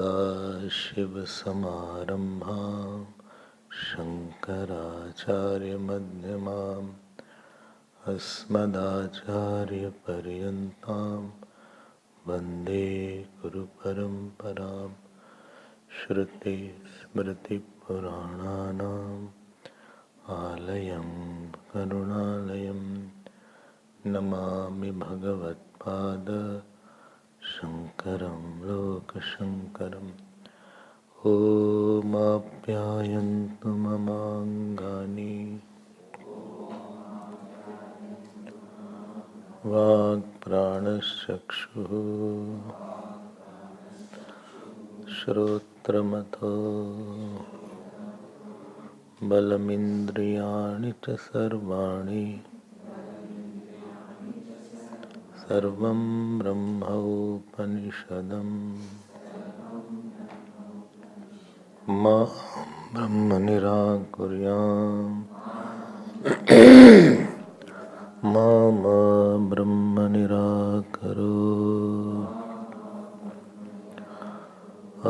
सदाशिवसमारम्भां शङ्कराचार्यमध्यमाम् अस्मदाचार्यपर्यन्तां वन्दे गुरुपरम्पराम्। श्रुतिस्मृतिपुराणानाम् आलयं करुणालयं नमामि भगवत्पाद शङ्करं लोकशङ्करम्। ॐ आप्यायन्तु ममाङ्गानि वाक्प्राणश्चक्षुः श्रोत्रमथो बलमिन्द्रियाणि च सर्वाणि सर्वं ब्रह्मोपनिषदम् मां ब्रह्म निराकुर्याम् मा ब्रह्म निराकरोत्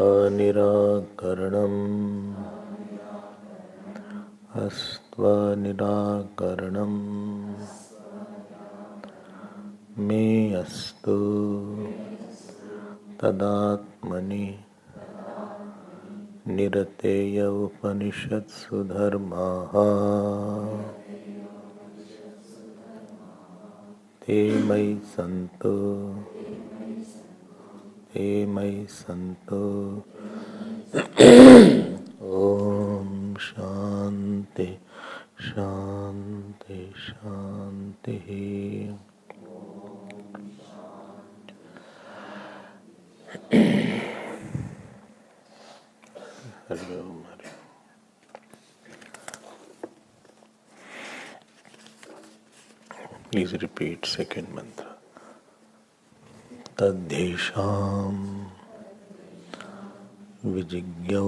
अनिराकरणम् अस्त्वनिराकरणम् मे अस्तु तदात्मनि निरतेय उपनिषत्सु धर्माः ते मयि सन्तु ॐ शान्ति शान्ति शान्तिः। हरि ओम। Please repeat second mantra. Tadhesham vijigyo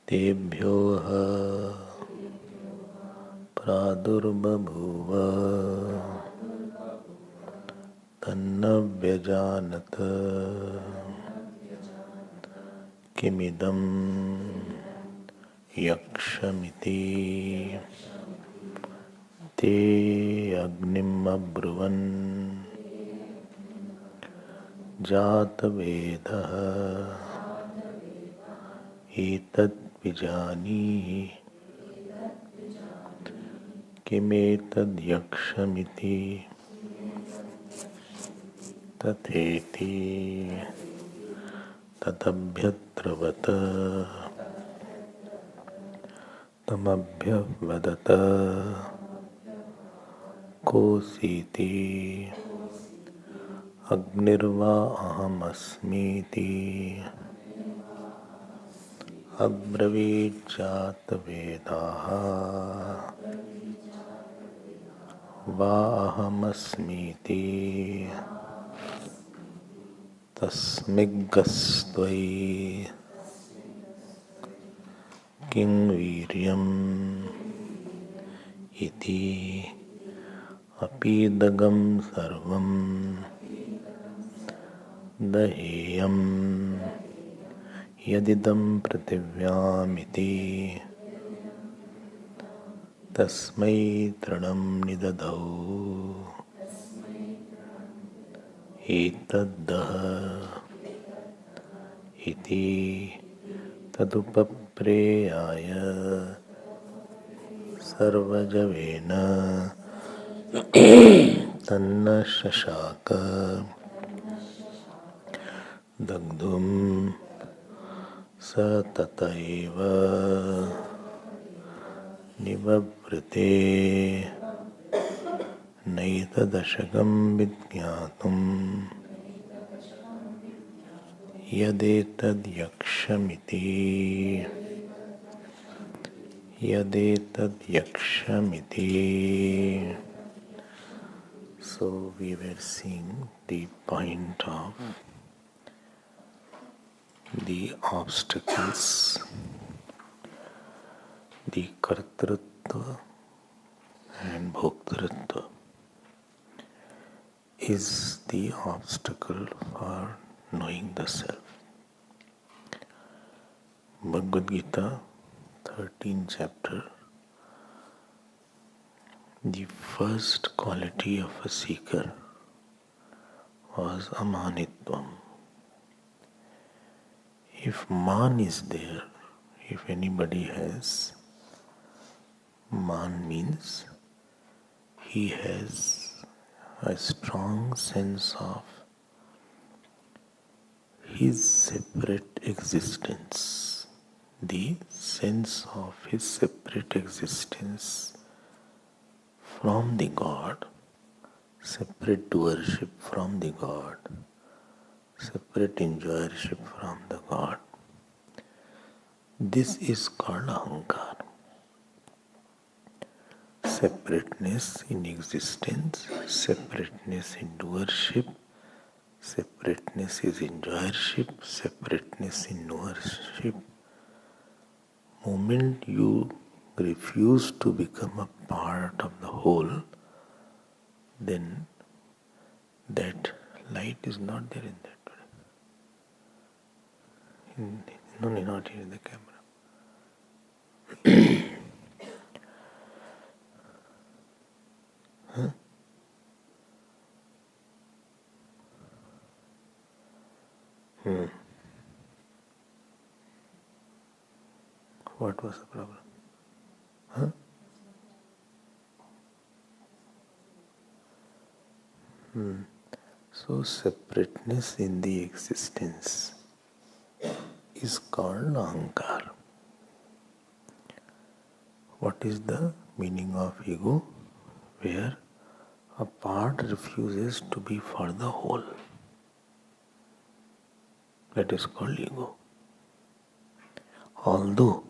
tebhyoha pradurbabhuva tannavyajanata kimidam yakshamiti te agnim abruvan jatavedah etat vijanihi kimetad yakshamiti tatheti tatabhyatravata tamabhyavadata kositi agnirva ahamasmiti abravijatavedaha va ahamasmiti tasmiggastvai king viryam iti apidagam sarvam daheyam yadidam prativyamiti tasmai tranam nidadau etaddah iti tadupapreyaya sarvajavena tanna shashaka dagdhum satataiva nivavrite naitadashakam vidgyatum yadetad yakshamiti. So we were seeing the point of the obstacles, the kartritva and bhoktritva is the obstacle for knowing the self. Bhagavad Gita, 13th chapter. The first quality of a seeker was amanitvam. If man is there, if anybody has, man means he has a strong sense of his separate existence, the sense of his separate existence from the God, separate doership from the God, separate enjoyership from the God. This is called ahankar. Separateness in existence, separateness in doership, separateness is enjoyership, separateness in knowership. Moment you refuse to become a part of the whole, then that light is not there in that. No, not here in the camera. Huh? What was the problem? Huh? So separateness in the existence is called ahankar. What is the meaning of ego? Where a part refuses to be for the whole. That is called ego. Although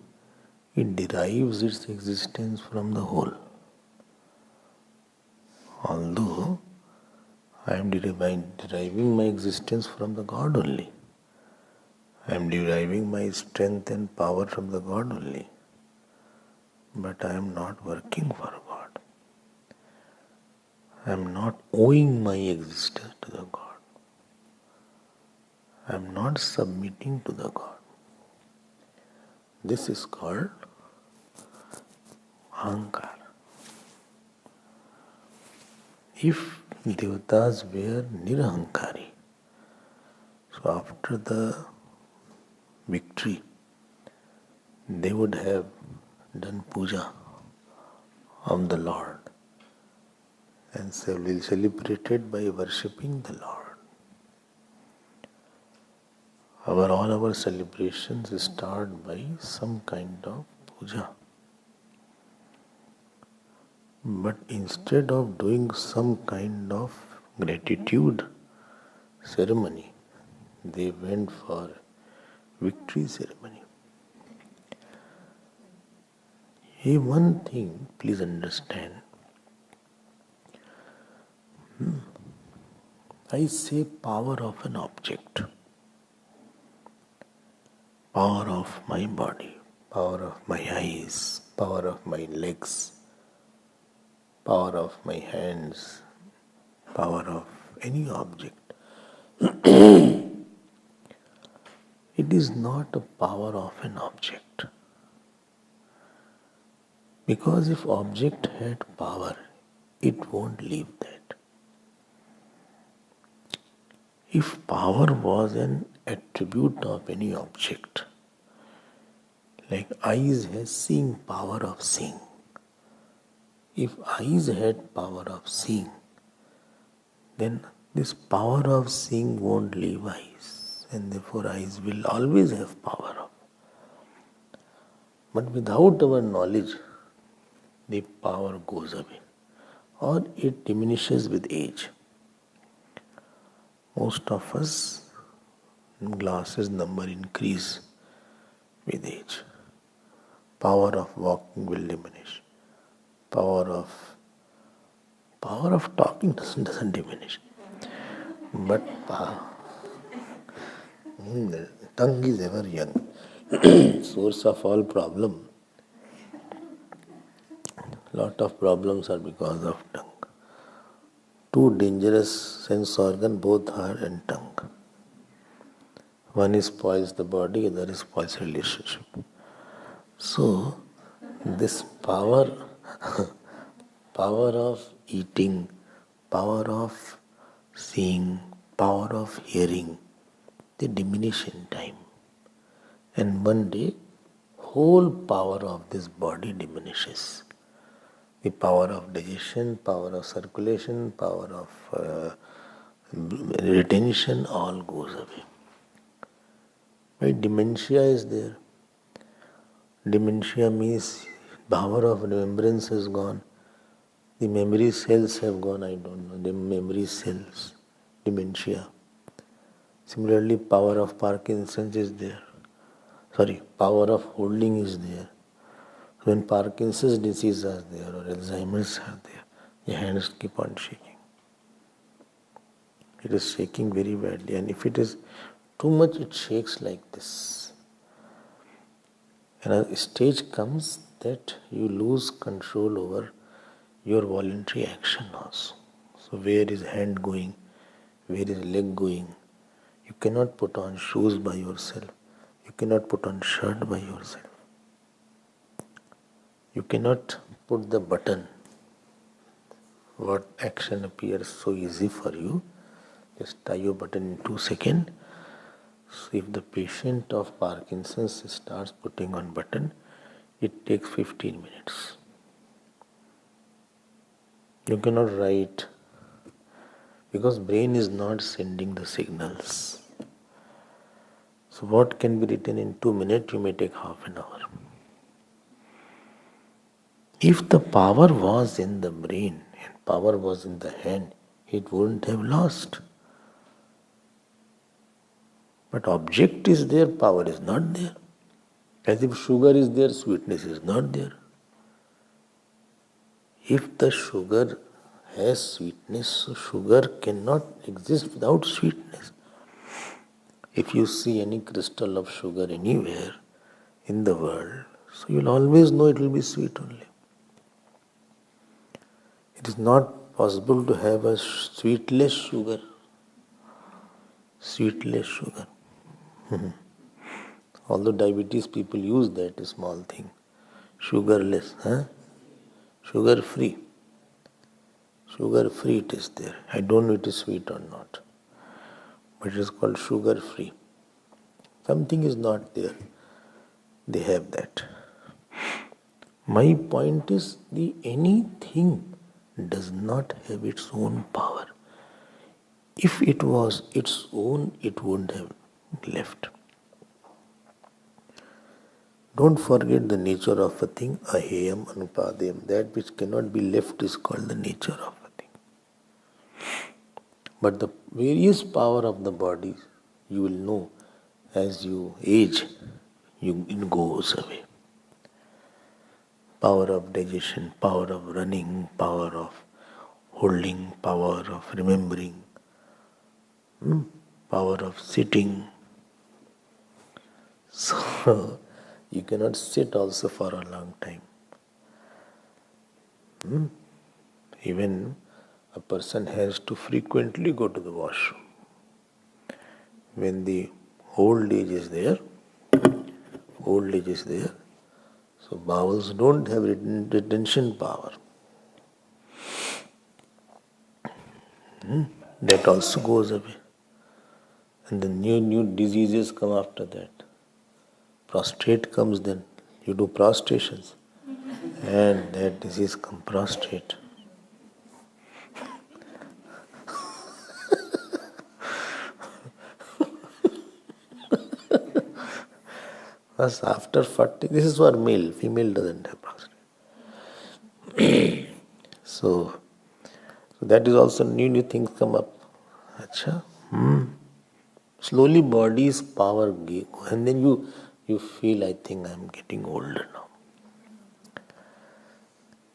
it derives its existence from the whole. Although I am deriving my existence from the God only. I am deriving my strength and power from the God only. But I am not working for God. I am not owing my existence to the God. I am not submitting to the God. This is called ahankar. If devatas were nirahankari, so after the victory, they would have done puja of the Lord and celebrated by worshipping the Lord. All our celebrations start by some kind of puja. But instead of doing some kind of gratitude ceremony, they went for victory ceremony. Here one thing, please understand. I say power of an object, power of my body, power of my eyes, power of my legs, power of my hands, power of any object. It is not a power of an object. Because if object had power, it won't leave that. If power was an attribute of any object, like eyes has seeing power of seeing. If eyes had power of seeing, then this power of seeing won't leave eyes, and therefore eyes will always have power of. But without our knowledge, the power goes away, or it diminishes with age. Most of us, glasses number increase with age. Power of walking will diminish. Power of talking doesn't diminish. But the tongue is ever young. Source of all problem. Lot of problems are because of tongue. Two dangerous sense organ, both heart and tongue. One is spoils the body, other is spoils relationship. So, this power, power of eating, power of seeing, power of hearing, they diminish in time. And one day, whole power of this body diminishes. The power of digestion, power of circulation, power of retention, all goes away. Right? Dementia is there. Dementia means power of remembrance has gone. The memory cells have gone, I don't know, the memory cells, dementia. Similarly, power of Parkinson's is there. Power of holding is there. When Parkinson's disease is there or Alzheimer's are there, your hands keep on shaking. It is shaking very badly, and if it is too much, it shakes like this. And a stage comes that you lose control over your voluntary action also. So where is hand going? Where is leg going? You cannot put on shoes by yourself. You cannot put on shirt by yourself. You cannot put the button. What action appears so easy for you? Just tie your button in 2 seconds. So if the patient of Parkinson's starts putting on button, it takes 15 minutes. You cannot write because brain is not sending the signals. So what can be written in 2 minutes, you may take half an hour. If the power was in the brain and power was in the hand, it wouldn't have lost. But object is there, power is not there. As if sugar is there, sweetness is not there. If the sugar has sweetness, so sugar cannot exist without sweetness. If you see any crystal of sugar anywhere in the world, so you'll always know it will be sweet only. It is not possible to have a sweetless sugar. Sweetless sugar. Although diabetes people use that small thing. Sugarless, sugar free. Sugar free it is there. I don't know it is sweet or not. But it is called sugar free. Something is not there. They have that. My point is anything does not have its own power. If it was its own, it wouldn't have left. Don't forget the nature of a thing, aheyam anupadayam. That which cannot be left is called the nature of a thing. But the various power of the body, you will know as you age, it goes away. Power of digestion, power of running, power of holding, power of remembering, power of sitting. So, you cannot sit also for a long time. Even a person has to frequently go to the washroom. When the old age is there, so bowels don't have retention power. That also goes away. And the new diseases come after that. Prostate comes then. You do prostrations. And that disease comes prostrate. Because after 40, this is for male. Female doesn't have prostate. So that is also new things come up. Acha. Slowly body's power go, and then you feel, I think I'm getting older now.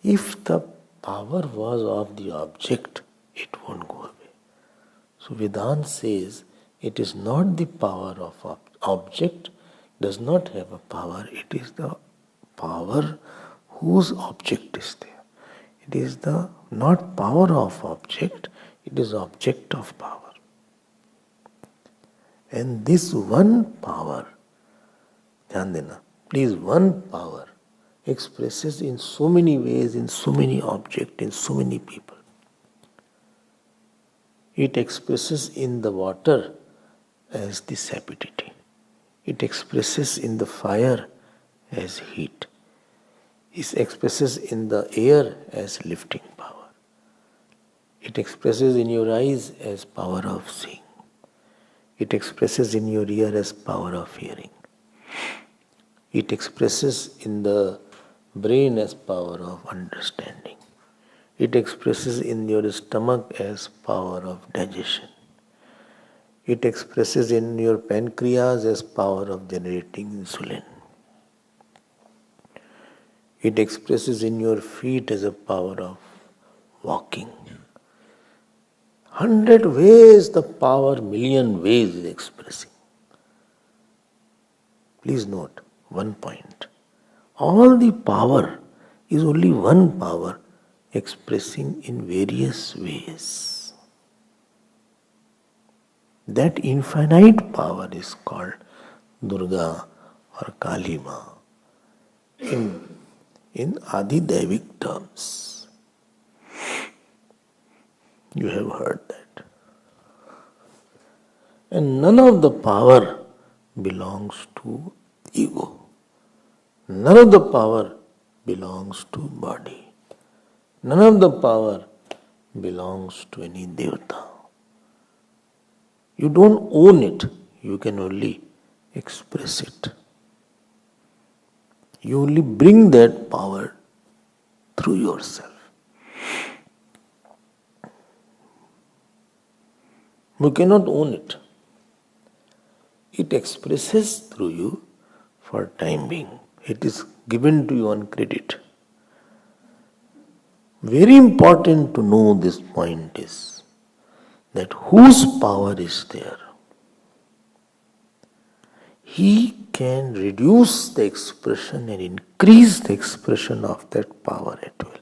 If the power was of the object, it won't go away. So Vedanta says it is not the power of object, does not have a power, it is the power whose object is there. It is the not power of object, it is object of power. And this one power, ध्यान देना, please, one power expresses in so many ways, in so many objects, in so many people. It expresses in the water as the sapidity. It expresses in the fire as heat. It expresses in the air as lifting power. It expresses in your eyes as power of seeing. It expresses in your ear as power of hearing. It expresses in the brain as power of understanding. It expresses in your stomach as power of digestion. It expresses in your pancreas as power of generating insulin. It expresses in your feet as a power of walking. 100 ways the power, million ways is expressing. Please note one point. All the power is only one power expressing in various ways. That infinite power is called Durga or Kali Ma in Adi-Daivik terms. You have heard that. And none of the power belongs to ego. None of the power belongs to body. None of the power belongs to any devata. You don't own it, you can only express it. You only bring that power through yourself. You cannot own it. It expresses through you for time being. It is given to you on credit. Very important to know this point is that whose power is there, he can reduce the expression and increase the expression of that power at will.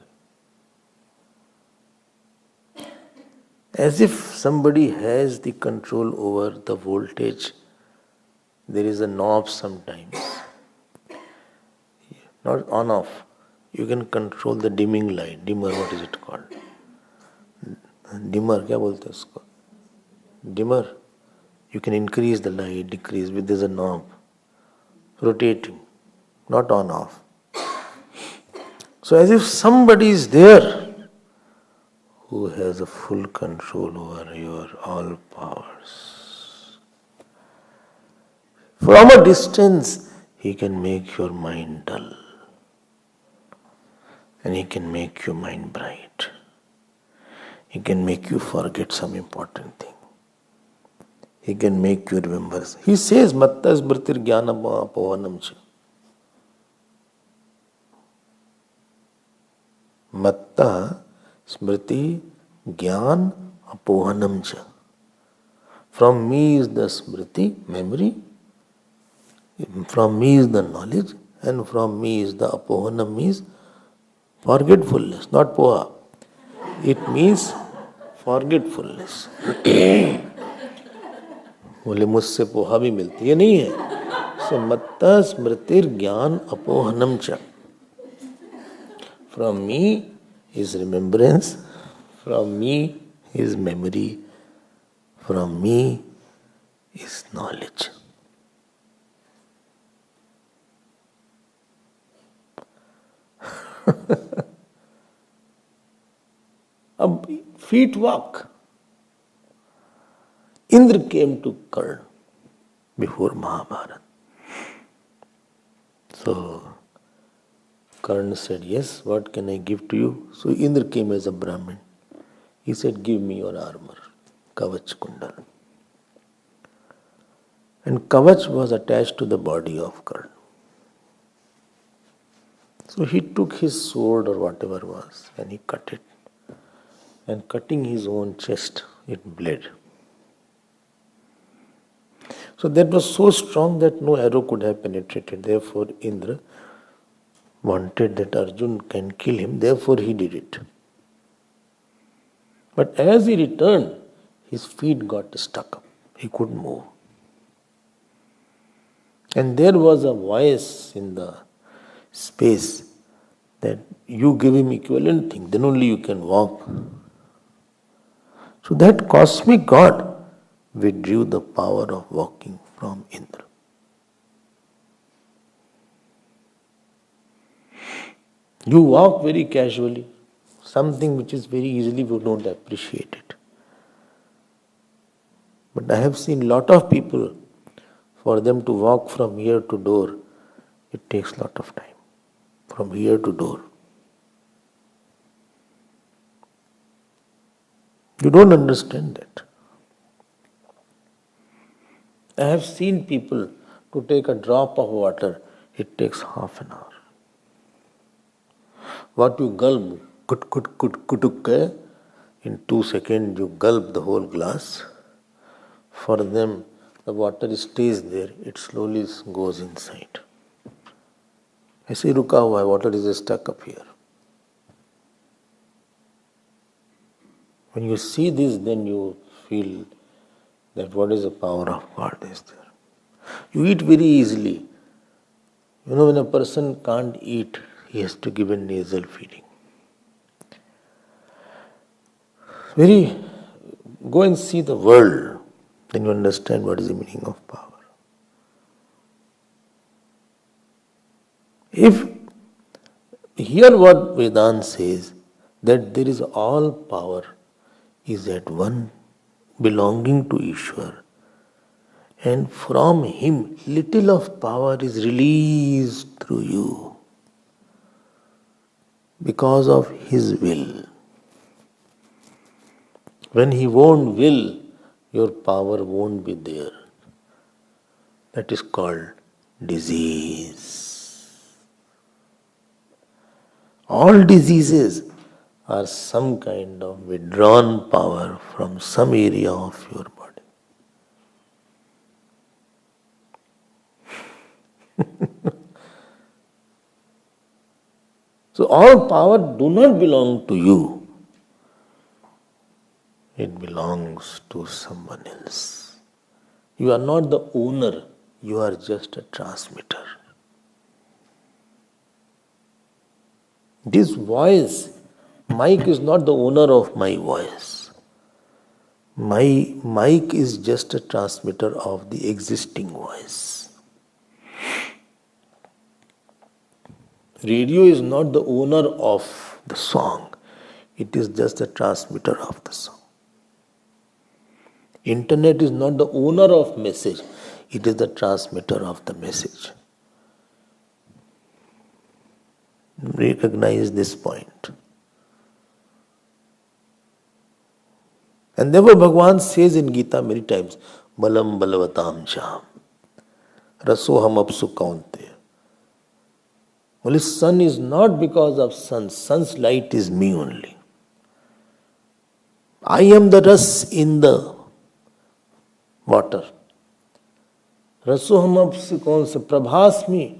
As if somebody has the control over the voltage. There is a knob sometimes, not on off. You can control the dimming light, dimmer, what is it called? Dimmer, क्या बोलते हैं उसको? Dimmer. You can increase the light, decrease, with there's a knob, rotating, not on off. So as if somebody is there who has a full control over your all powers. From a distance, he can make your mind dull. And he can make your mind bright. He can make you forget some important thing. He can make you remember. He says, Matta smritir jnana apohanam cha. Matta smriti jnana apohanam cha. From me is the smriti, memory. From me is the knowledge. And from me is the apohanam, means forgetfulness, not poha. It means forgetfulness. बोले मुझसे पोहा भी मिलती है, नहीं है. सो मत्ता स्मृतिर ज्ञान अपोहनम च. From me is remembrance, from me is memory, from me is knowledge. अब feet walk. Indra came to Karna before Mahabharata. So Karna said, yes, what can I give to you? So Indra came as a Brahmin. He said, give me your armor, Kavach Kundal. And Kavach was attached to the body of Karna. So he took his sword or whatever was and he cut it. And cutting his own chest, it bled. So that was so strong that no arrow could have penetrated. Therefore Indra wanted that Arjun can kill him. Therefore he did it. But as he returned, his feet got stuck up. He couldn't move. And there was a voice in the space that you give him equivalent thing, then only you can walk. So that cosmic God withdrew the power of walking from Indra. You walk very casually, something which is very easily we don't appreciate it. But I have seen lot of people, for them to walk from here to door, it takes lot of time. From here to door. You don't understand that. I have seen people to take a drop of water, it takes half an hour. What you gulp, in 2 seconds you gulp the whole glass. For them, the water stays there, it slowly goes inside. ऐसे रुका हुआ है, water is stuck up here. When you see this, then you feel that what is the power of God is there. You eat very easily. You know, when a person can't eat, he has to give a nasal feeding. Go and see the world, then you understand what is the meaning of power. If hear what Vedanta says, that there is all power is at one belonging to Ishwar, and from him little of power is released through you because of his will. When he won't will, your power won't be there. That is called disease. All diseases are some kind of withdrawn power from some area of your body. So all power do not belong to you. It belongs to someone else. You are not the owner, you are just a transmitter. This voice, mic is not the owner of my voice. My mic is just a transmitter of the existing voice. Radio is not the owner of the song. It is just a transmitter of the song. Internet is not the owner of message. It is the transmitter of the message. Recognize this point. And therefore Bhagavan says in Gita many times, Balam balavatam cham, rasoham apsu kaunte. Only sun is not because of sun. Sun's light is me only. I am the ras in the water. Rasoham apsu kaunse prabhasmi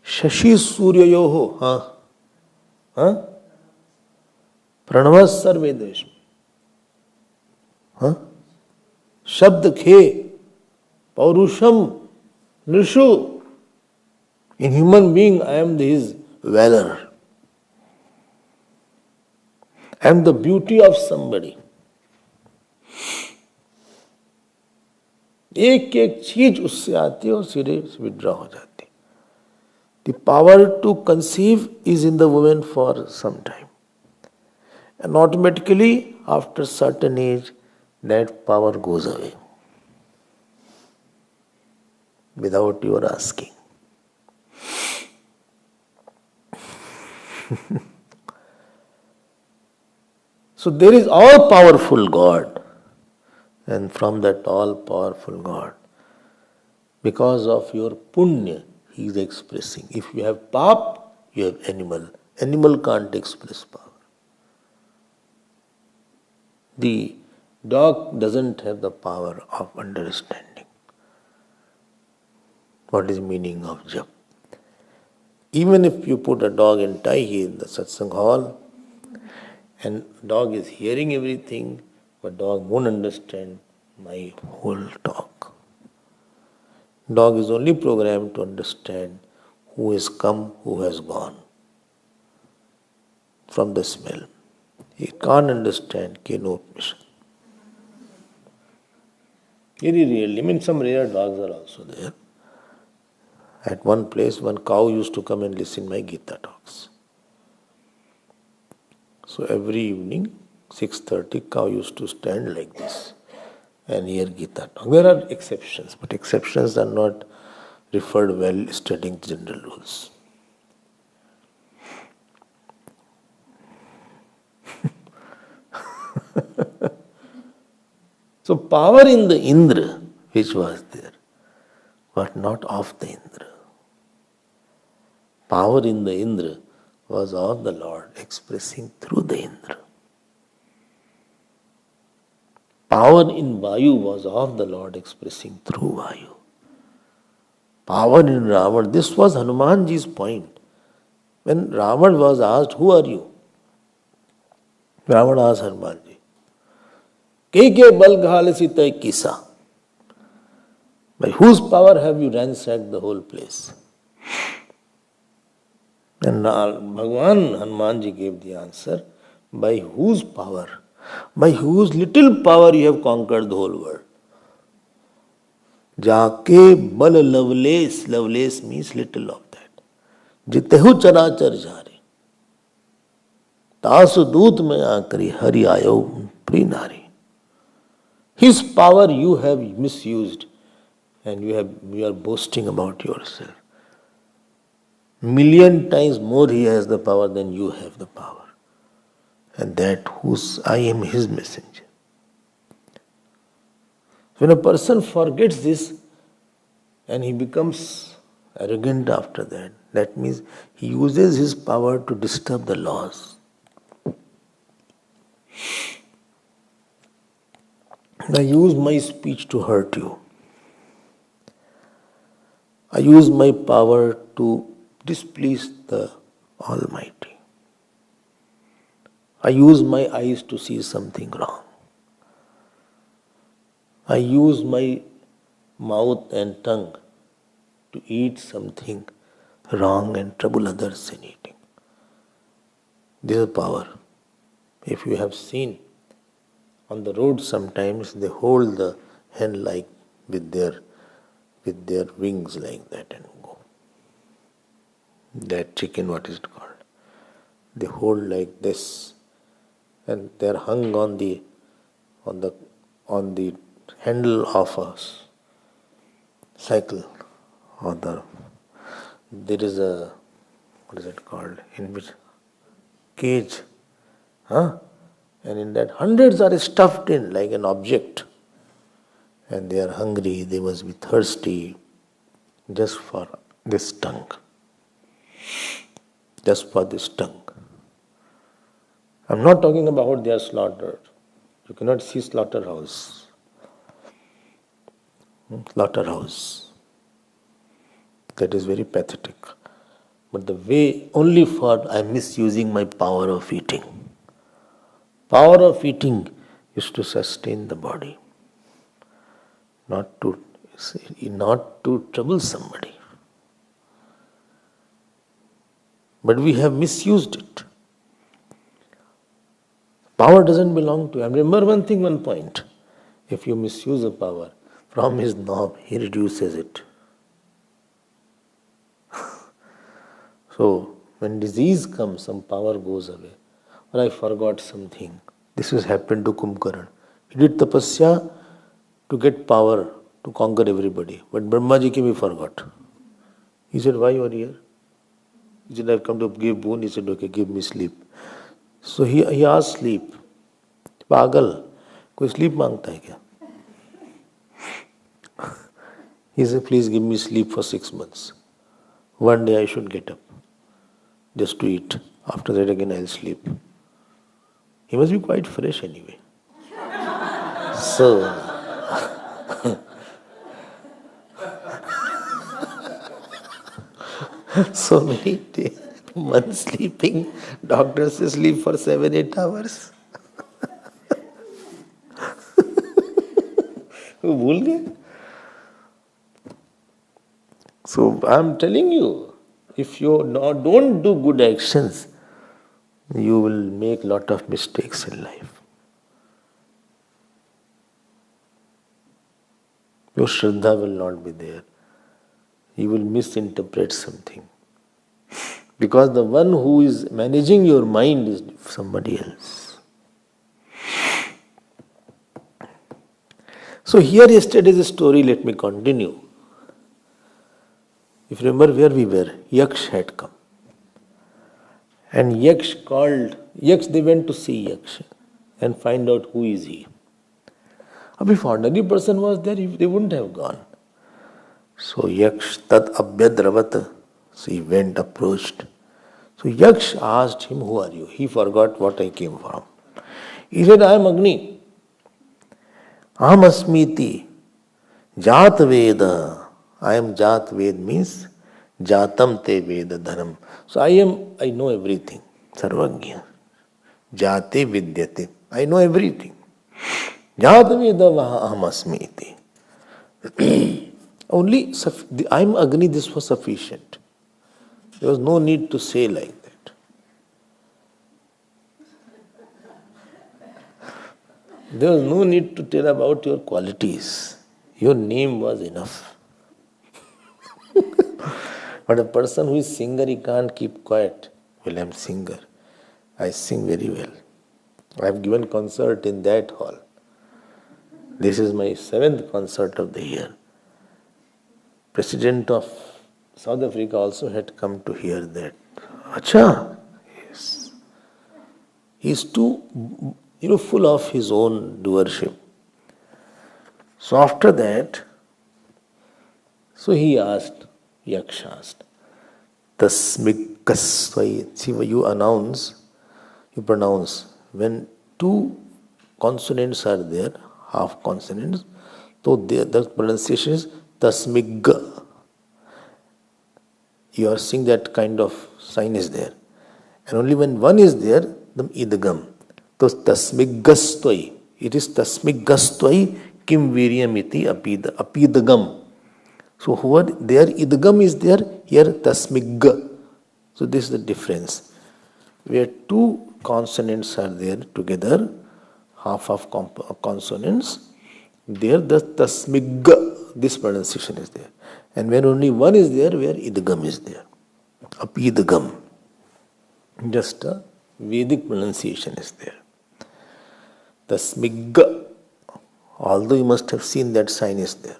shashi surya yoho. Pranavas sarve desh. Shabd khe paurusham nishu. In human being, I am his valor. I am the beauty of somebody. एक एक चीज उससे आती है और सीधे withdraw हो जाती है. The power to conceive is in the woman for some time. And automatically, after certain age, that power goes away. Without your asking. So there is all powerful God, and from that all powerful God, because of your punya, He is expressing. If you have pap, you have animal. Animal can't express power. The dog doesn't have the power of understanding. What is the meaning of jap? Even if you put a dog and tie him in the satsang hall, and dog is hearing everything, but dog won't understand my whole talk. Dog is only programmed to understand who has come, who has gone from the smell. It can't understand Kenopanishad. Very rarely. I mean, some rare dogs are also there. At one place, one cow used to come and listen my Gita talks. So every evening, 6:30, cow used to stand like this and hear Gita talk. There are exceptions, but exceptions are not referred well studying general rules. So power in the Indra, which was there, but not of the Indra. Power in the Indra was of the Lord expressing through the Indra. Power in Vayu was of the Lord expressing through Vayu. Power in Ravan, this was Hanumanji's point. When Ravan was asked, who are you? Ravan asked Hanumanji, Ke bal ghalasi tai kisa? By whose power have you ransacked the whole place? And Bhagavan Hanumanji gave the answer, by whose power? By whose little power you have conquered the whole world? Jaake bal Lovelace, Lovelace means little of that. Jitehu charachar jare. Tasu doot mein aakari hari ayo prinari. His power you have misused and you are boasting about yourself. Million times more he has the power than you have the power. And that I am his messenger. When a person forgets this and he becomes arrogant after that, that means he uses his power to disturb the laws. I use my speech to hurt you. I use my power to displease the Almighty. I use my eyes to see something wrong. I use my mouth and tongue to eat something wrong and trouble others in eating. This is power. If you have seen on the road, sometimes they hold the hen like with their wings like that and go. That chicken, what is it called? They hold like this, and they are hung on the handle of a cycle, or there is a, what is it called, in which cage, and in that hundreds are stuffed in like an object, and they are hungry, they must be thirsty, just for this tongue, just for this tongue. I'm not talking about they are slaughtered. You cannot see slaughterhouse. Slaughterhouse. That is very pathetic. But the way only for I'm misusing my power of eating. Power of eating is to sustain the body, not to trouble somebody. But we have misused it. Power doesn't belong to him. Remember one point. If you misuse a power, from his knob, he reduces it. So, when disease comes, some power goes away. Or I forgot something. This has happened to Kumbhkarna. He did tapasya to get power to conquer everybody. But Brahmaji came, he forgot. He said, why you are here? He said, I have come to give boon. He said, okay, give me sleep. So he asked sleep. Pagal, koi sleep mangta hai kya? He said, please give me sleep for 6 months. One day I should get up just to eat. After that again I'll sleep. He must be quite fresh anyway. So, so many days, months sleeping, doctors sleep for 7-8 hours. वो भूल गए. So I'm telling you, if you don't do good actions, you will make lot of mistakes in life. Your Shraddha will not be there. You will misinterpret something. Because the one who is managing your mind is somebody else. So here yesterday's story, let me continue. If you remember where we were, Yaksh had come. And Yaksh, they went to see Yaksh and find out who is he. If ordinary person was there, they wouldn't have gone. So Yaksh tat abhyadravat. So he went, approached. So Yaksh asked him, who are you? He forgot what I came from. He said, I am Agni. Aham asmiti. Jat Veda. I am Jat Ved means Jatam te Veda Dhanam. So I know everything. Sarvagya. Jate Vidyate. I know everything. Jat Veda Aham asmiti. Only I am Agni, this was sufficient. There was no need to say like that. There was no need to tell about your qualities. Your name was enough. But a person who is singer, he can't keep quiet. Well, I'm singer. I sing very well. I have given concert in that hall. This is my 7th concert of the year. President of South Africa also had come to hear that. Acha, yes. He is too, full of his own doership. So after that, so he asked, Yaksh asked, Tasmikasvai. See, you pronounce. When two consonants are there, half consonants, so the pronunciation is Tasmigga. You are seeing that kind of sign is there. And only when one is there, the idgam. So Tasmiggastvai. It is Tasmiggastvai kim viryamiti apidagam. So whoever there idgam is there, here tasmigga. So this is the difference. Where two consonants are there together, half of consonants, there the tasmigga, this pronunciation is there. And when only one is there, where idgam is there. Apidagam. Just a Vedic pronunciation is there. Tasmigga. Although you must have seen that sign is there.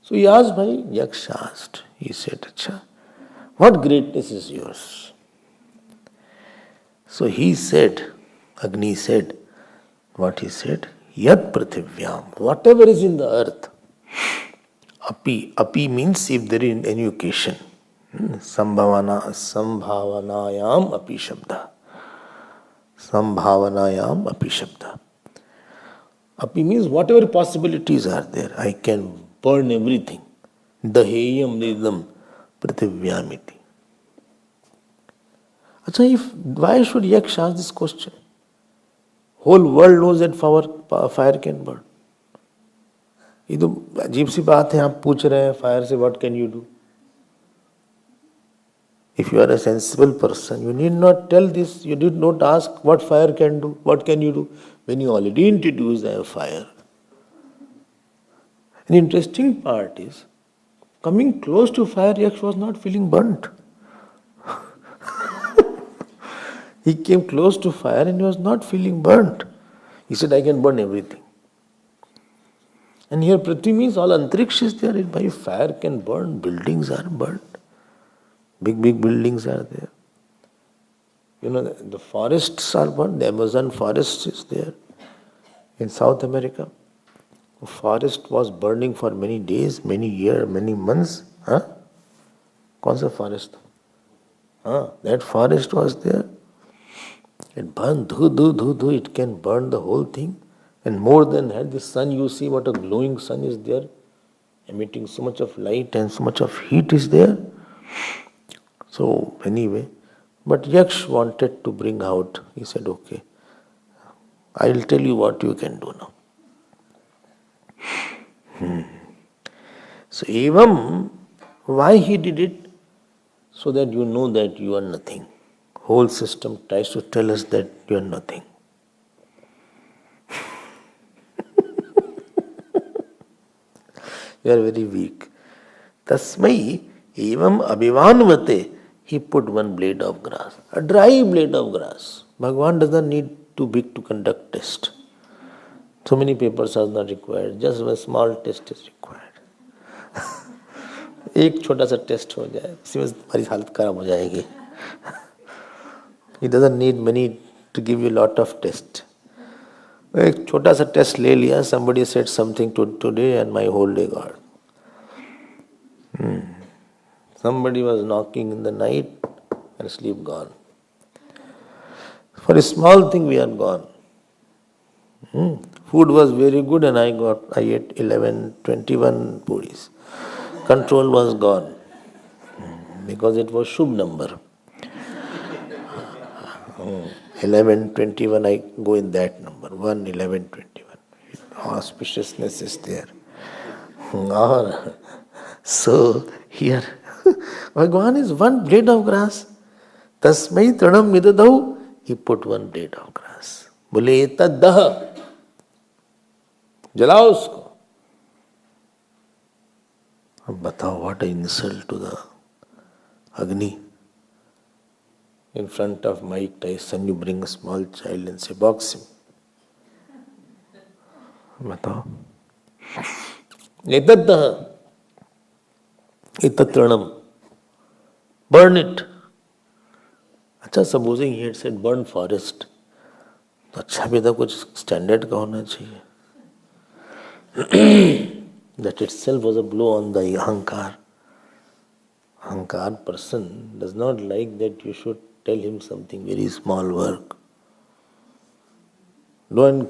So he asked, Yaksh asked. He said, Acha, what greatness is yours? So he said, Agni said, what he said? Yat prathivyam, whatever is in the earth. Api means if there is any occasion. Sambhavanayam api shabda. Sambhavanayam api shabda. Api means whatever possibilities are there, I can burn everything. Daheyam nidam prathivyamiti. Achha, why should Yaksh ask this question? Whole world knows that fire can burn. ये तो अजीब सी बात है, आप पूछ रहे हैं fire से what can you do? If you are a sensible person, you need not tell this, you did not ask what fire can do, what can you do, when you already introduced a fire. An interesting part is, coming close to fire, Yaksh was not feeling burnt. He came close to fire and he was not feeling burnt. He said, I can burn everything. And here Prithvi means all Antariksh is there. By fire can burn, buildings are burnt. Big buildings are there. The forests are burned. The Amazon forest is there in South America. The forest was burning for many days, many years, many months. Kaun sa forest? That forest was there. It burned, it can burn the whole thing. And more than that, the sun, you see what a glowing sun is there, emitting so much of light and so much of heat is there. So anyway, but Yaksh wanted to bring out, he said, okay, I will tell you what you can do now. So evam Why he did it? So that you know that you are nothing. Whole system tries to tell us that you are nothing. You are very weak. Tasmai evam abhivanvate. He put one blade of grass, a dry blade of grass. Bhagavan does not need too big to conduct test. So many papers are not required. Just a small test is required. एक छोटा सा test हो जाए, उसी में तुम्हारी हालत खराब हो जाएगी. He doesn't need many to give you lot of test. एक छोटा सा टेस्ट ले लिया. Somebody said something today and my whole day gone. Somebody was knocking in the night and sleep gone. For a small thing we are gone. Food was very good and I ate 11, 21 puris. Control was gone because it was Shubh number. 11, 21, I go in that number. 1, 11, 21. Auspiciousness is there. So here, Bhagavan is one blade of grass. Tasmai tranam midadau. He put one blade of grass. Bole taddah. जलाओ उसको. अब बताओ, what an insult to the Agni. In front of Mike Tyson, you bring a small child and say, box him. बताओ. एतद्दः. एतत्रणम. Burn it. अच्छा, supposing he had said burn forest, तो अच्छा भी था, कुछ स्टैंडर्ड का होना चाहिए. That itself was a blow on the ahankar. Ahankar person does not like that you should tell him something very small work. Go and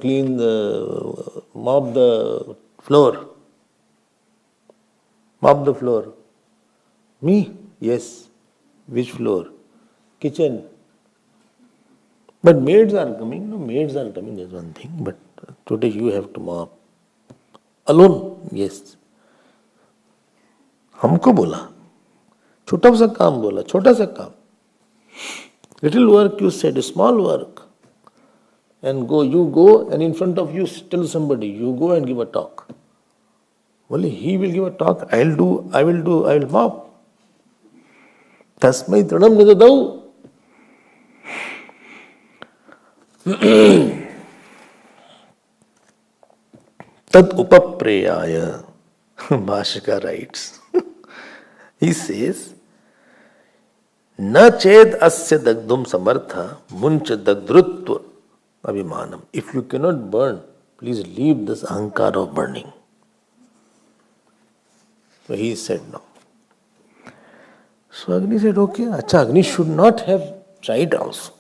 mop the floor. Mop the floor. Me? Yes. Which floor? Kitchen. But maids are coming. No, maids are coming, that's one thing. But today you have to mop. Alone? Yes. हमको बोला, छोटा सा काम बोला, छोटा सा काम. Little work you said, small work. And you go and in front of you tell somebody, you go and give a talk. Well, he will give a talk, I will mop. Tasmai tranam nidadau. Tad upapreyaya. Bhashika writes. He says, Na ched asya dagdum samartha muncha dagdrutva abhimanam. If you cannot burn, please leave this ahankar of burning. So he said no. So Agni said, okay, acha, Agni should not have tried also.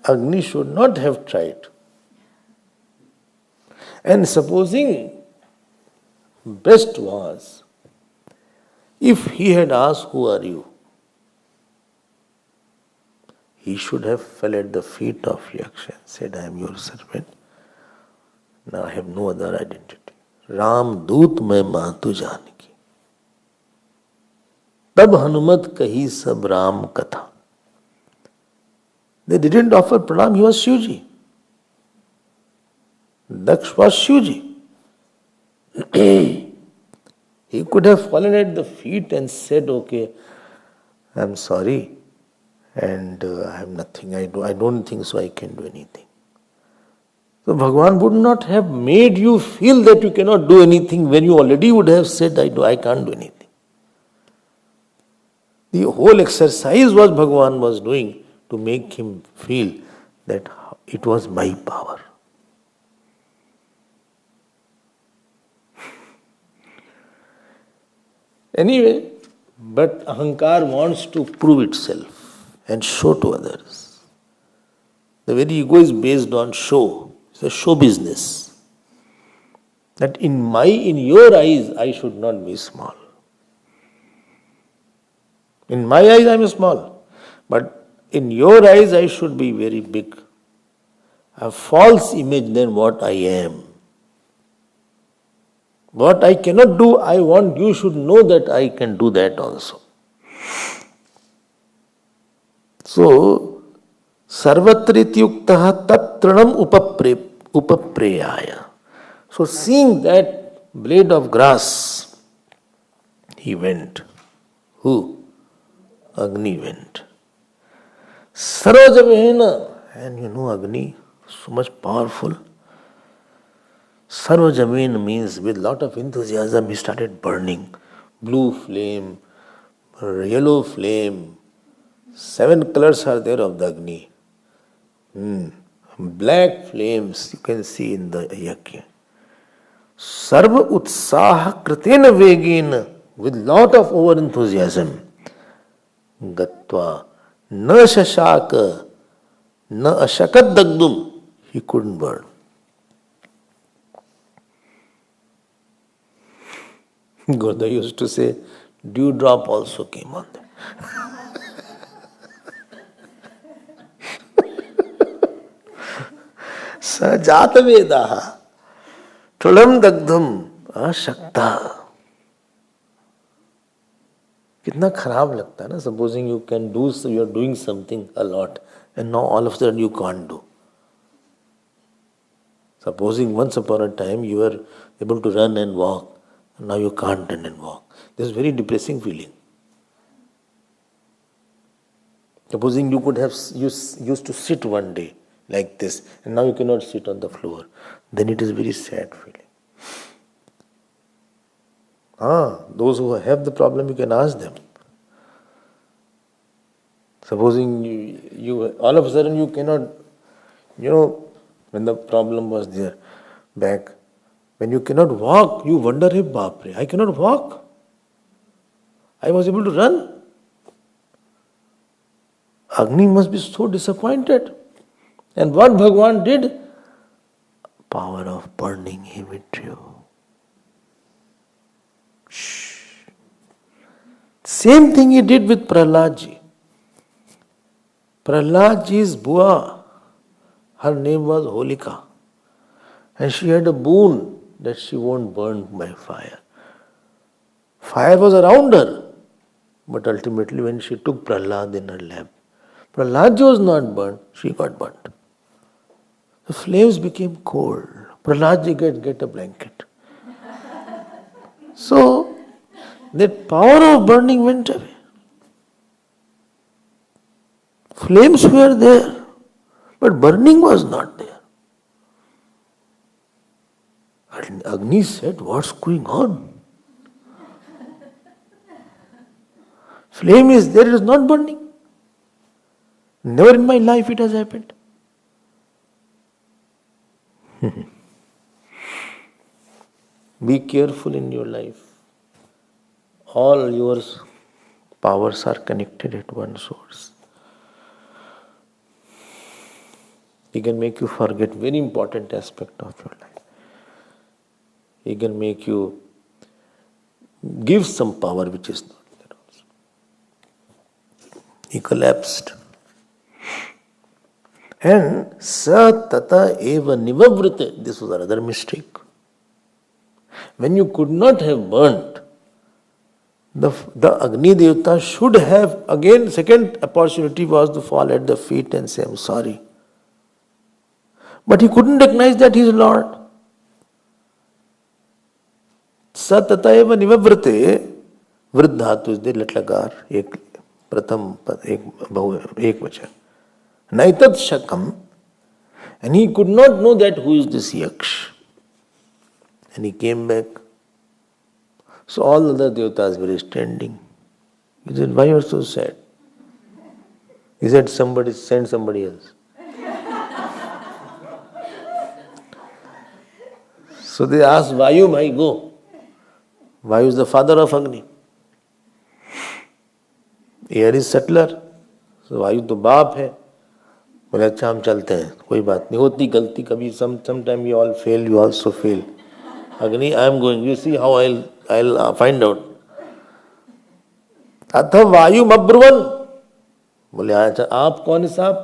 Agni should not have tried. And supposing best was, if he had asked, who are you? He should have fell at the feet of Yaksha and said, I am your servant. Now I have no other identity. Ram Doot mein Mahatu Janaki. Tab Hanumat kahi sab Ram Katha. They didn't offer pranam, he was Shivji. Daksh was Shivji. He could have fallen at the feet and said, okay, I am sorry and I have nothing, I don't think so I can do anything. So Bhagavan would not have made you feel that you cannot do anything when you already would have said, I can't do anything. The whole exercise was Bhagavan was doing to make him feel that it was my power. Anyway, but ahankar wants to prove itself and show to others. The very ego is based on show. It's a show business. That in your eyes, I should not be small. In my eyes, I am small. But in your eyes, I should be very big. A false image than what I am. What I cannot do, I want you should know that I can do that also. So, sarvatrityuktaha tatranam upapreyaya. So, seeing that blade of grass, he went. Who? Agni went. Sarvajamena, and you know Agni, so much powerful. Sarvajamin means with lot of enthusiasm he started burning. Blue flame, yellow flame, 7 colors are there of the Agni. Black flames you can see in the yajna. Sarva utsaha kritena vegena, with lot of over enthusiasm. Gatva na shashaka na ashakat dagdum, he couldn't burn. Goda used to say, dewdrop also came on them. Sajata vedaha tulam dagdham ashakta. कितना खराब लगता है ना, supposing you can do, so you are doing something a lot and now all of a sudden you can't do. Supposing once upon a time you were able to run and walk, and now you can't run and walk. This is a very depressing feeling. Supposing you could have used to sit one day like this, and now you cannot sit on the floor, then it is a very sad feeling. Those who have the problem, you can ask them. Supposing you all of a sudden you cannot, when the problem was there back, when you cannot walk, you wonder, hey Bapre, I cannot walk. I was able to run. Agni must be so disappointed. And what Bhagavan did? Power of burning he withdrew. Same thing he did with Prahlad. Prahladji's Bua, her name was Holika. And she had a boon that she won't burn by fire. Fire was around her. But ultimately when she took Prahlad in her lap, Prahladji was not burnt, she got burnt. The flames became cold. Prahladji get a blanket. So, that power of burning went away. Flames were there, but burning was not there. And Agni said, what's going on? Flame is there, it is not burning. Never in my life it has happened. Be careful in your life. All your powers are connected at one source. He can make you forget very important aspect of your life. He can make you give some power which is not there also. He collapsed. And sa tata eva nivavrite, this was another mistake. When you could not have burnt, the Agni Devata should have, again, second opportunity was to fall at the feet and say, I'm sorry. But he couldn't recognize that he is Lord. Sa tata eva nivavrite, vruddhatu is there, latlakar, ek pratham, ek vachan. Naitat shakam, and he could not know that who is this yaksh. And he came back. So all other devatas were standing. He said, why are you so sad? He said, send somebody else. So they asked, Vayu, bhai, go. Vayu is the father of Agni. Air is settler. So Vayu to baap hai. बोले अच्छा हम चलते हैं, कोई बात नहीं, होती गलती कभी, sometime we all fail, you also fail. Agni, I am going, you see how I'll find out. अथ वायु मब्रुवन, बोले अच्छा आप कौन है साहब?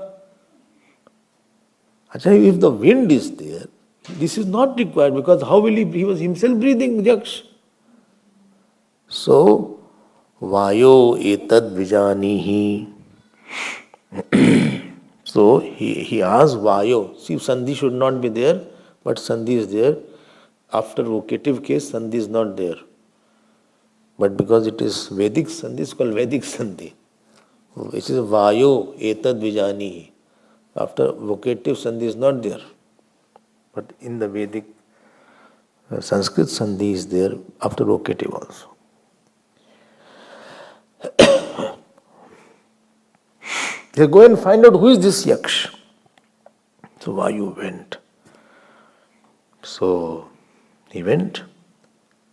अच्छा, if the wind is there, This is not required because how will he was himself breathing Yaksh. So, Vayo etad vijanihi. So, he asked Vayo. See, Sandhi should not be there, but Sandhi is there. After vocative case, Sandhi is not there. But because it is Vedic Sandhi, it's called Vedic Sandhi. It is Vayo etad vijanihi. After vocative Sandhi is not there. But in the Vedic Sanskrit Sandhi is there after vocative also. They go and find out who is this Yaksh. So Vayu went. So he went.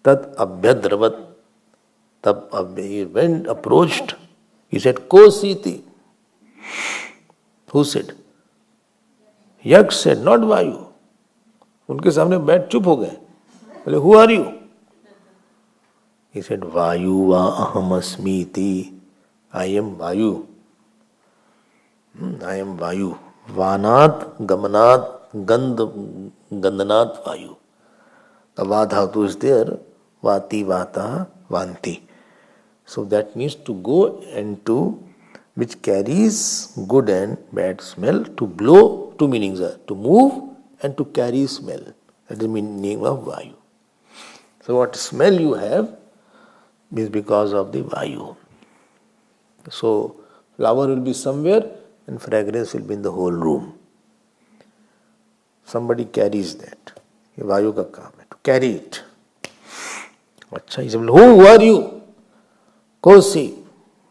Tat abhyadravat. He went, approached. He said, Ko Siti. Who said? Yaksh said, not Vayu. उनके सामने बैठ चुप हो गए. बोले, who are you? He said, Vayu va aham asmiti. I am Vayu. I am Vayu. Vanat, Gamanat, Gandanat Vayu. The Vadhatu is there. Vati, Vata, Vanti. So that means to go and to, which carries good and bad smell, to blow, two meanings are, to move and to carry smell. That is the meaning of Vayu. So what smell you have is because of the Vayu. So flower will be somewhere and fragrance will be in the whole room. Somebody carries that. ये वायु का काम है, to carry it. अच्छा, he said, who are you? Kosi.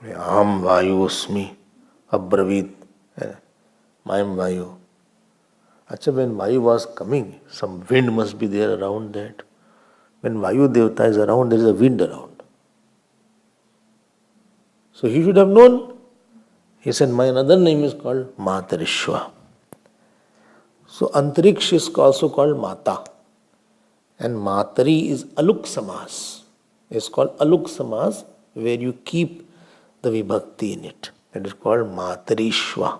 Aham Vayu Usmi. Abravit. I am Vayu. Achha, when Vayu was coming, some wind must be there around that. When Vayu Devata is around, there is a wind around. So he should have known. He said, my another name is called Matarishwa. So Antariksh is also called Mata. And Matari is Aluk Samas. It's called Aluk Samas, where you keep the vibhakti in it. That is called Matarishwa.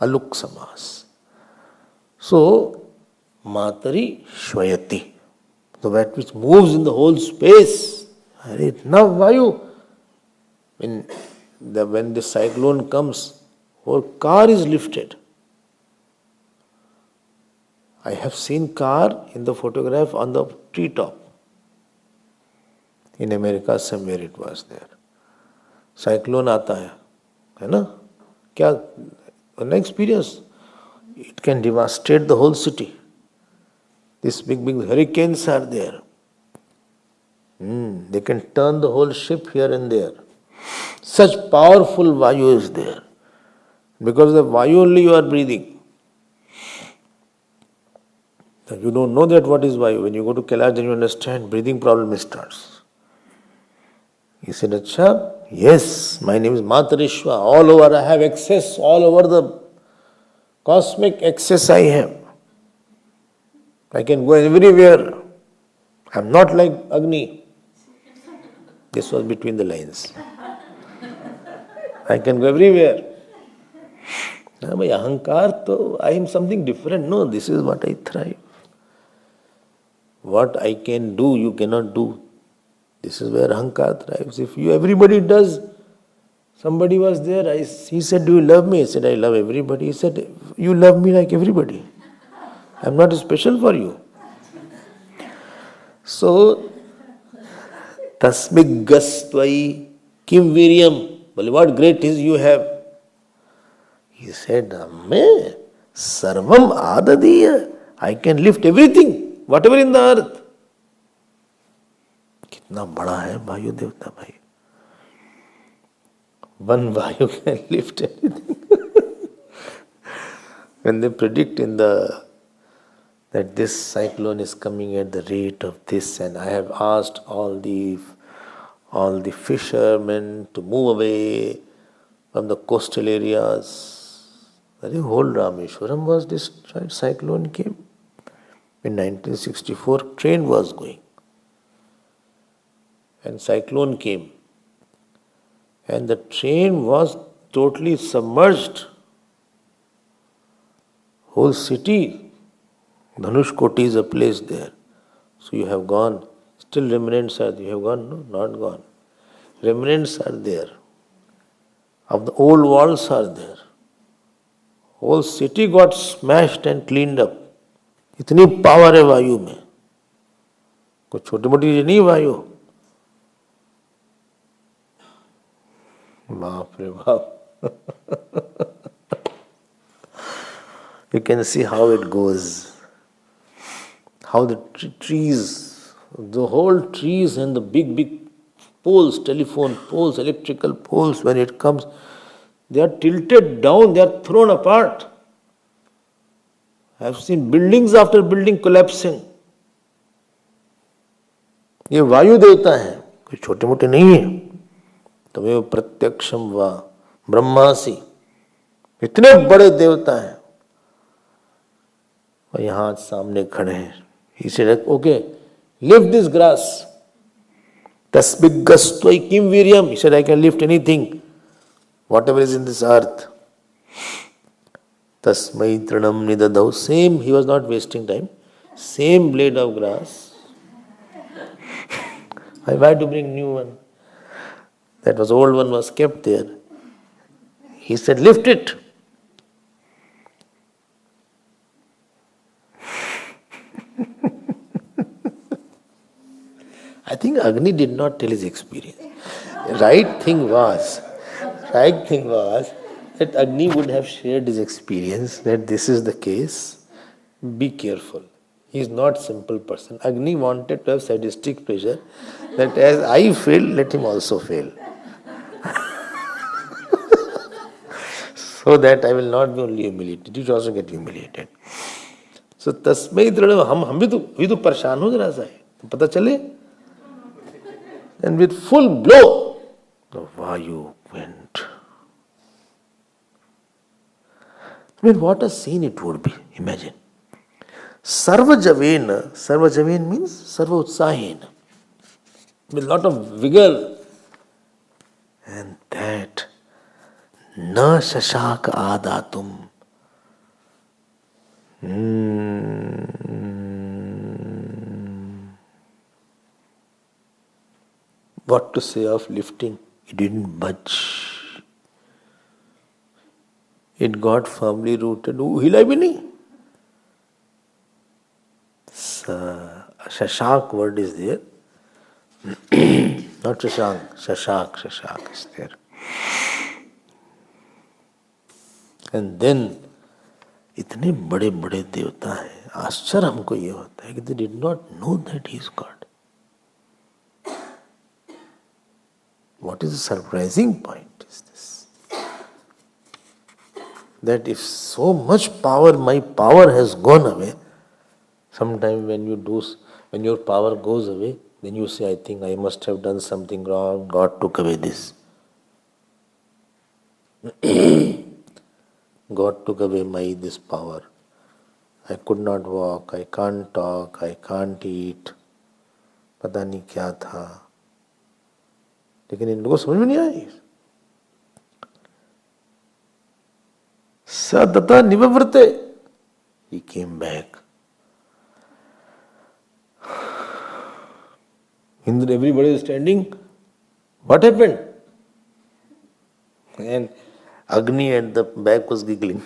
Aluk Samas. So, Matari Shvayati. So that which moves in the whole space. Now Vayu. When the cyclone comes, whole car is lifted. I have seen car in the photograph on the treetop. In America somewhere it was there. Cyclone आता है ना? क्या an experience? It can devastate the whole city. These big hurricanes are there. They can turn the whole ship here and there. Such powerful Vayu is there. Because of Vayu only you are breathing. You don't know that what is Vayu. When you go to Kailash, then you understand breathing problem starts. He said, Acha, yes, my name is Matarishwa. All over I have access, all over the cosmic access I have. I can go everywhere. I am not like Agni. This was between the lines. I can go everywhere. Ahankar, I am something different. No, this is what I thrive. What I can do, you cannot do. This is where Ahankar thrives. If everybody does, somebody was there, he said, do you love me? I said, I love everybody. He said, you love me like everybody. I am not special for you. So, Tasmik Gastvai Kim Viryam. Well, what great is you have? He said, Amme, Sarvam Adadiya. I can lift everything, whatever in the earth. Kitna bada hai Vayu Devta bhai. One Vayu can lift everything. When they predict that this cyclone is coming at the rate of this, and I have asked all the fishermen to move away from the coastal areas. The whole Rameshwaram was destroyed. Cyclone came. In 1964, train was going. And cyclone came. And the train was totally submerged. Whole city Dhanush Koti is a place there. So you have gone. Still remnants are there. You have gone? No, not gone. Remnants are there. Of the old walls are there. Whole city got smashed and cleaned up. इतनी power है वायु में. कोई छोटी मोटी चीज नहीं वायु. बाप रे बाप. You can see how it goes. How the trees, the whole trees and the big poles, telephone poles, electrical poles, when it comes, they are tilted down, they are thrown apart. I have seen buildings after building collapsing. ये वायु देवता है, कोई छोटे मोटे नहीं है. तमेव प्रत्यक्षम वा ब्रह्मासि, इतने बड़े देवता हैं और यहाँ सामने खड़े हैं. He said, okay, lift this grass. Tasbiggastvai kim viryam. He said, I can lift anything, whatever is in this earth. Tasmai trinam nidadau. Same, he was not wasting time. Same blade of grass. I had to bring new one. That was old one was kept there. He said, lift it. I think Agni did not tell his experience. Right thing was that Agni would have shared his experience that this is the case. Be careful. He is not simple person. Agni wanted to have sadistic pleasure that as I fail, let him also fail. So that I will not be only humiliated, you should also get humiliated. So tasmai dridam, हम भी तो परेशान हो जरा सा है, तो पता चले. And with full blow, the Vayu went. I mean, what a scene it would be. Imagine. Sarvajavena means Sarva Utsahena. With a lot of vigor. And that, Na Shashaka Adatum. What to say of lifting? It didn't budge. It got firmly rooted. Hila bhi nahi. Shashak word is there. Not Shashank. Shashak is there. And then, इतने बड़े बड़े देवता हैं. आश्चर्य हमको ये होता है कि they did not know that he is God. What is the surprising point is this? That if so much power, my power has gone away, sometime when your power goes away, then you say, I think I must have done something wrong, God took away this. God took away this power. I could not walk, I can't talk, I can't eat. पता नहीं क्या था. लेकिन इन लोगों को समझ में नहीं आई. सतता निवृत्ते. He came back. Indra, everybody is standing. What happened? And Agni at the back was giggling.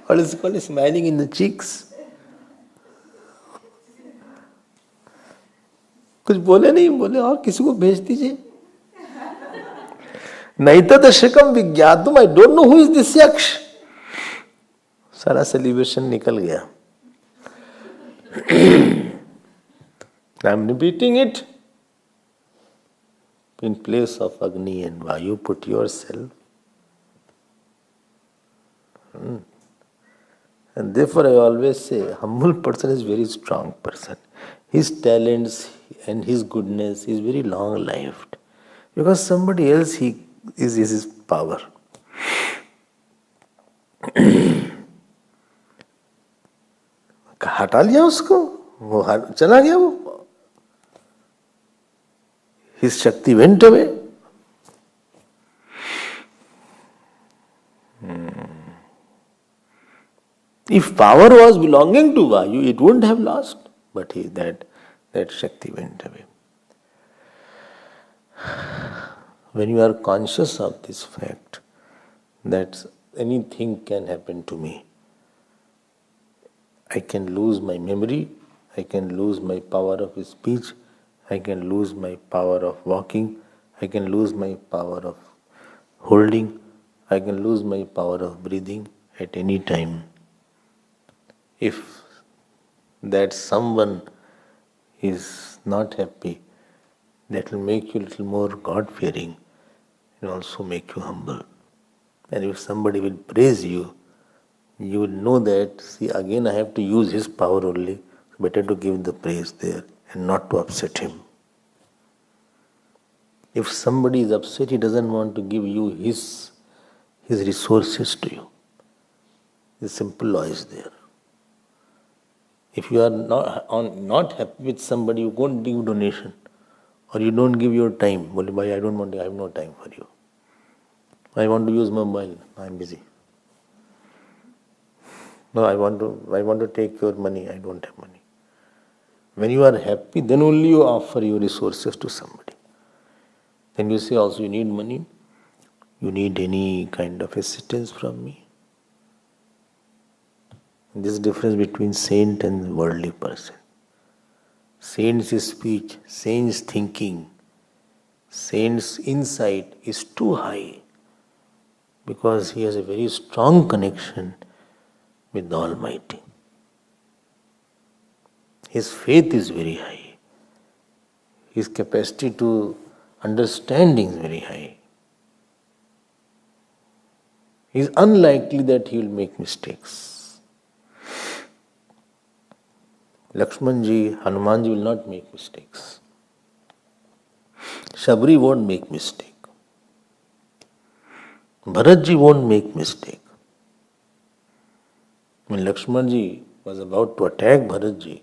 What is called smiling in the cheeks. कुछ बोले नहीं, बोले और किसी को भेज दीजिए. नहीं तो शिकम विज्ञातुम. I don't know who is this yaksh. सारा सेलिब्रेशन निकल गया. I am repeating it. In place of Agni and Vayu, put yourself. And therefore I always say, humble person is very strong person. His talents and his goodness is very long-lived. Because somebody else is his power. हटा लिया उसको, वो चला गया वो, his Shakti went away. If power was belonging to Vayu, it wouldn't have lost. But that Shakti went away. When you are conscious of this fact, that anything can happen to me, I can lose my memory, I can lose my power of speech, I can lose my power of walking, I can lose my power of holding, I can lose my power of breathing at any time. If that someone is not happy, that will make you a little more God-fearing and also make you humble. And if somebody will praise you, you will know that, see, again I have to use his power only. Better to give the praise there and not to upset him. If somebody is upset, he doesn't want to give you his resources to you. The simple law is there. If you are not happy with somebody, you won't give donation, or you don't give your time. I don't want to, I have no time for you. I want to use my mobile, I am busy. No, I want to take your money, I don't have money. When you are happy, then only you offer your resources to somebody. Then you say also, you need money, you need any kind of assistance from me. This is the difference between saint and worldly person. Saint's speech, saint's thinking, saint's insight is too high because he has a very strong connection with the Almighty. His faith is very high. His capacity to understanding is very high. It is unlikely that he will make mistakes. Lakshmanji, Hanumanji will not make mistakes. Shabri won't make mistake. Bharatji won't make mistake. When Lakshmanji was about to attack Bharatji,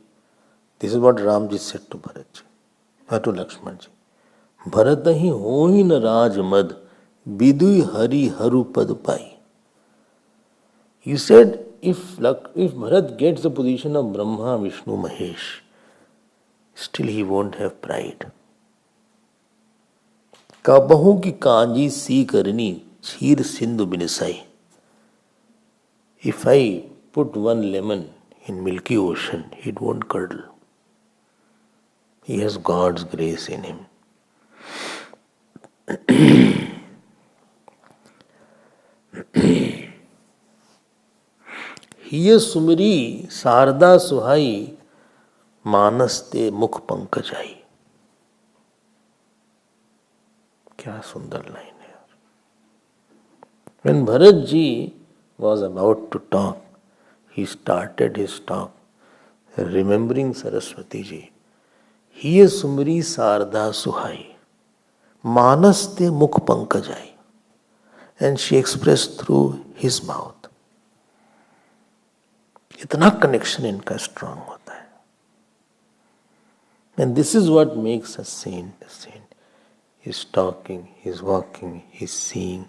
this is what Ramji said to Bharatji, or to Lakshmanji. Bharatahi hohi na raj mad, bidui hari haru pad pai. He said, if Bharat gets the position of Brahma, Vishnu, Mahesh, still he won't have pride. Kabahu ki kanji si karni, chheer sindhu binisai. If I put one lemon in milky ocean, it won't curdle. He has God's grace in him. हिय सुमरी शारदा सुहाई मानस ते मुख पंकजाई. क्या सुंदर line है. When Bharatji was about to talk, he started his talk remembering Saraswati ji. हिय सुमरी शारदा सुहाई मानस ते मुख पंकजाई. And she expressed through his mouth. इतना कनेक्शन इनका स्ट्रांग होता है. And this is what makes a saint a saint. He's talking, he's walking, he's seeing,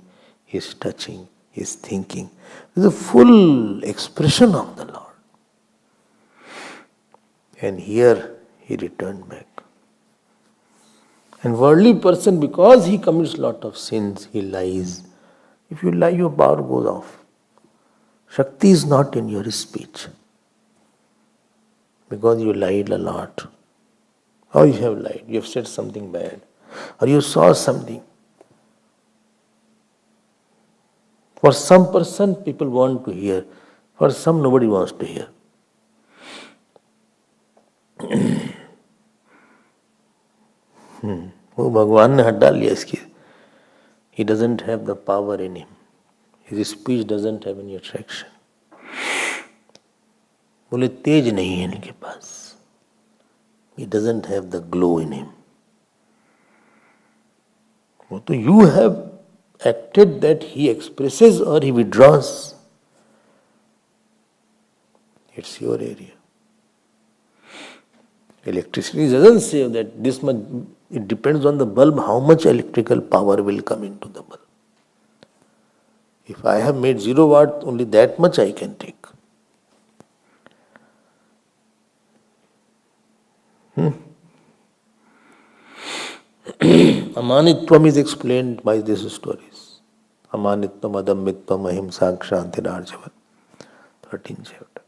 he's touching, he's thinking. It's a full expression of the Lord. And here he returned back. And worldly person, because he commits lot of sins, he lies. If you lie, your power goes off. Shakti is not in your speech. Because you lied a lot. How you have lied? You have said something bad. Or you saw something. For some person, people want to hear. For some, nobody wants to hear. वो भगवान ने हटा लिया इसकी. He doesn't have the power in him. His speech doesn't have any attraction. बोले तेज नहीं है इनके पास. He doesn't have the glow in him. वो तो you have acted that he expresses or he withdraws. It's your area. Electricity doesn't say that this much, it depends on the bulb how much electrical power will come into the bulb. If I have made 0 watt, only that much I can take. Amanitvam is explained by these stories. Amanitvam, Adamitvam, Ahimsa, Kshanti, Arjavan. 13th chapter.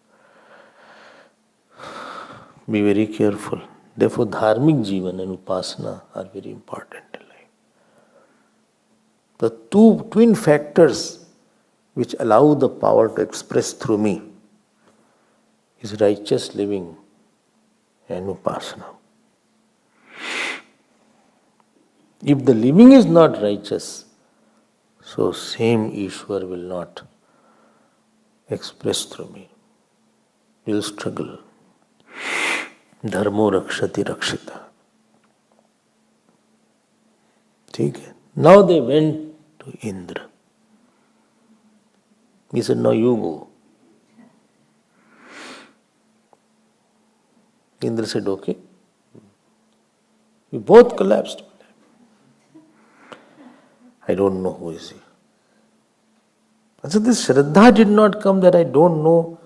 Be very careful. Therefore, dharmic jivan and upasana are very important in life. The two twin factors which allow the power to express through me is righteous living and upasana. If the living is not righteous, so same Ishwar will not express through me. You will struggle. Dharmo rakshati rakshita. ठीक है. Now they went to Indra. He said, now you go. Indra said, okay. We both collapsed. I don't know who is he. I said, this Shraddha did not come that I don't know.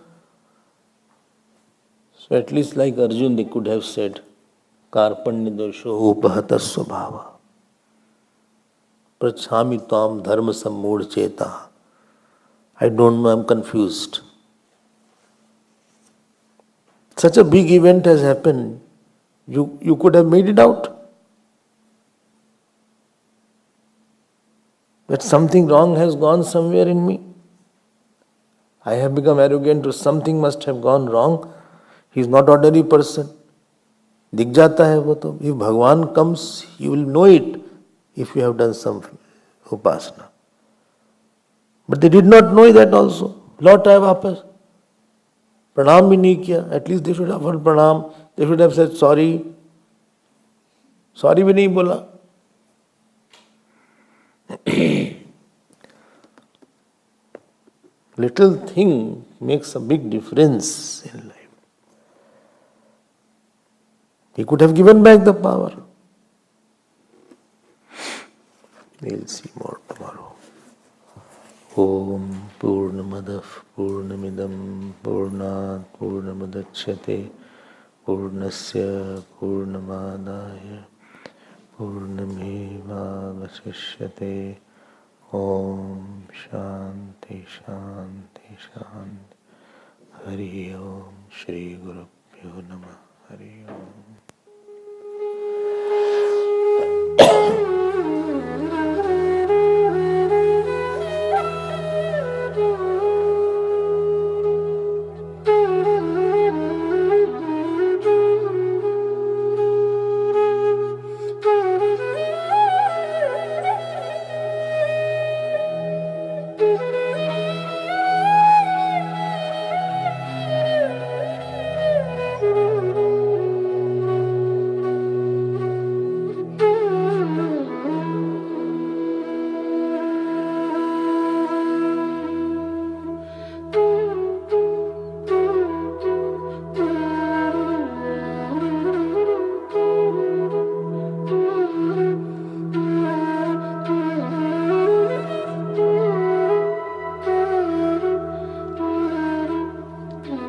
So at least like Arjun, they could have said, Karpanyadosho upahata svabhava. Prachhami tam dharma sammud cheta. I don't know, I'm confused. Such a big event has happened. You could have made it out. That something wrong has gone somewhere in me. I have become arrogant or something must have gone wrong. He is not ordinary person. दिख जाता है वो तो. If Bhagwan comes, you will know it if you have done some upasana. But they did not know that also. लौट आए वापस. प्रणाम भी नहीं किया. At least they should have offered pranam. They should have said sorry. Sorry भी नहीं बोला. Little thing makes a big difference in life. He could have given back the power. We'll see more tomorrow. Om Purnamadav Purnamidam Purnat Purnamadachyate Purnasya Purnamadaya Purnameva Vasishyate. Om Shanti Shanti Shanti. Hari Om Shri Guru Pyo Namah. Hari Om.